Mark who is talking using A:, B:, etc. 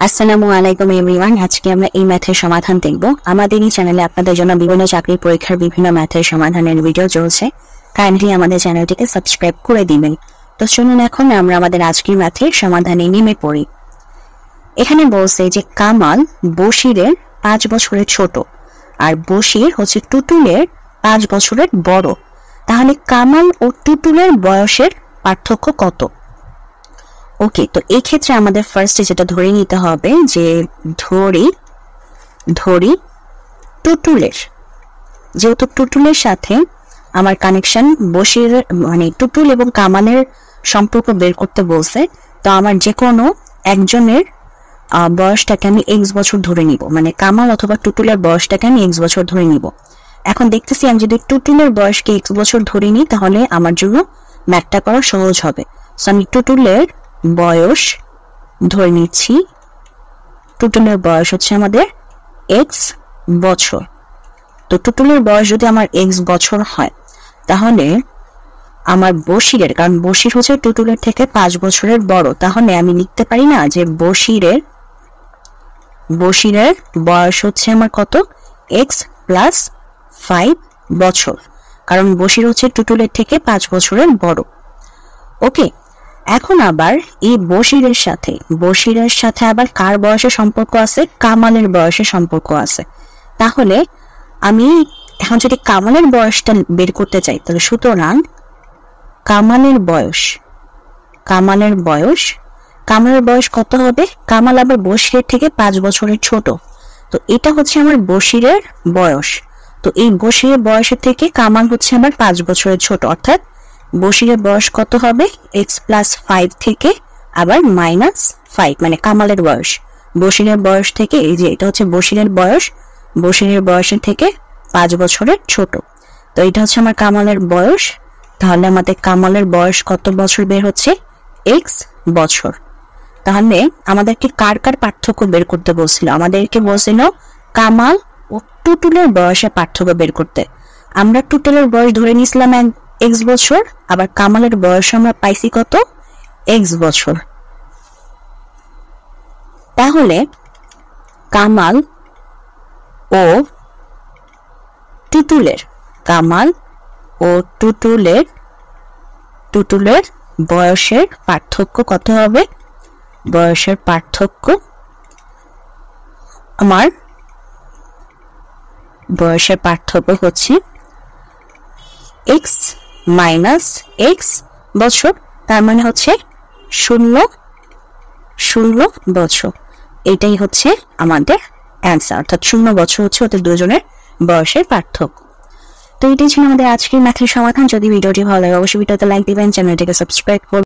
A: আসসালামু আলাইকুম এভরিওয়ান। আজকে আমরা এই ম্যাথের সমাধান দেখব। আমাদের এই চ্যানেলে আপনাদের জন্য বিভিন্ন চাকরির পরীক্ষার বিভিন্ন ম্যাথের সমাধানের ভিডিও চলছে। কাইন্ডলি আমাদের চ্যানেলটিকে সাবস্ক্রাইব করে দিবেন। তো চলুন এখন আমরা আমাদের আজকের ম্যাথের সমাধানে নেমে পড়ি। এখানে বলছে যে কামাল বশিরের 5 বছরের ছোট আর বশির হচ্ছে টুটুলের 5 বছরের বড়। তাহলে কামাল ও টুটুলের বয়সের পার্থক্য কত? ওকে, তো এই ক্ষেত্রে আমাদের ফার্স্টে যেটা ধরে নিতে হবে যে ধরি টুটুলের, যেহেতু টুটুলের সাথে আমার কানেকশন বশির মানে টুটুল এবং কামালের সম্পর্ক বের করতে বলছে, তো আমার যে কোনো একজনের বয়সটাকে আমি x বছর ধরে নিব, মানে কামাল অথবা টুটুলের বয়সটাকে আমি x বছর ধরে নিব। এখন দেখতেছি আমি যদি টুটুলের বয়সকে x বছর ধরে নিই তাহলে আমার জন্য ম্যাথটা করা সহজ হবে। সো আমি টুটুলের বয়স ধরে নিচ্ছি। টুটুলের বয়স হচ্ছে আমাদের x বছর। তো টুটুলের বয়স যদি আমার x বছর হয় তাহলে আমার বশিরের, কারণ বশির হচ্ছে টুটুলের থেকে 5 বছরের বড়, তাহলে আমি লিখতে পারি না যে বশিরের বয়স হচ্ছে আমার কত, x প্লাস 5 বছর, কারণ বশির হচ্ছে টুটুলের থেকে 5 বছরের বড়। ওকে, এখন আবার এই বশিরের সাথে আবার কার বয়সের সম্পর্ক আছে? কামালের বয়সের সম্পর্ক আছে। তাহলে আমি এখন যদি কামালের বয়সটা বের করতে চাই তাহলে সুতরাং কামালের বয়স কত হবে? কামাল আবার বশিরের থেকে 5 বছরের ছোট, তো এটা হচ্ছে আমার বশিরের বয়স। তো এই বশিরের বয়সের থেকে কামাল হচ্ছে আমার 5 বছরের ছোট, অর্থাৎ বশিরের বয়স কত হবে? x প্লাস 5 থেকে আবার মাইনাস 5, মানে কামালের বয়স বশিরের বয়স থেকে, এই যে এটা হচ্ছে বশিরের বয়সের থেকে 5 বছরের ছোট। তো এটা হচ্ছে আমার কামালের বয়স। তাহলে আমাদের কামালের বয়স কত বছর বের হচ্ছে? x বছর। তাহলে আমাদেরকে কার পার্থক্য বের করতে বলছিল? আমাদেরকে বলছিল কামাল ও টুটুলের বয়সের পার্থক্য বের করতে। আমরা টুটুলের বয়স ধরে নিয়েছিলাম x বছর, আবার কামালের বয়স আমরা পাইছি কত? x বছর। তাহলে কামাল ও টুটুলের বয়সের পার্থক্য কত হবে? বয়সের পার্থক্য আমার বয়সের পার্থক্য হচ্ছে x মাইনাস x বছর, তার মানে হচ্ছে 0 বছর। এটাই হচ্ছে আমাদের অ্যান্সার, অর্থাৎ 0 বছর হচ্ছে ওদের দুজনের বয়সের পার্থক্য। তো এটাই ছিল আমাদের আজকের ম্যাথের সমাধান। যদি ভিডিওটি ভালো লাগে অবশ্যই ভিডিওতে লাইক দিবেন, চ্যানেলটিকে সাবস্ক্রাইব করবেন।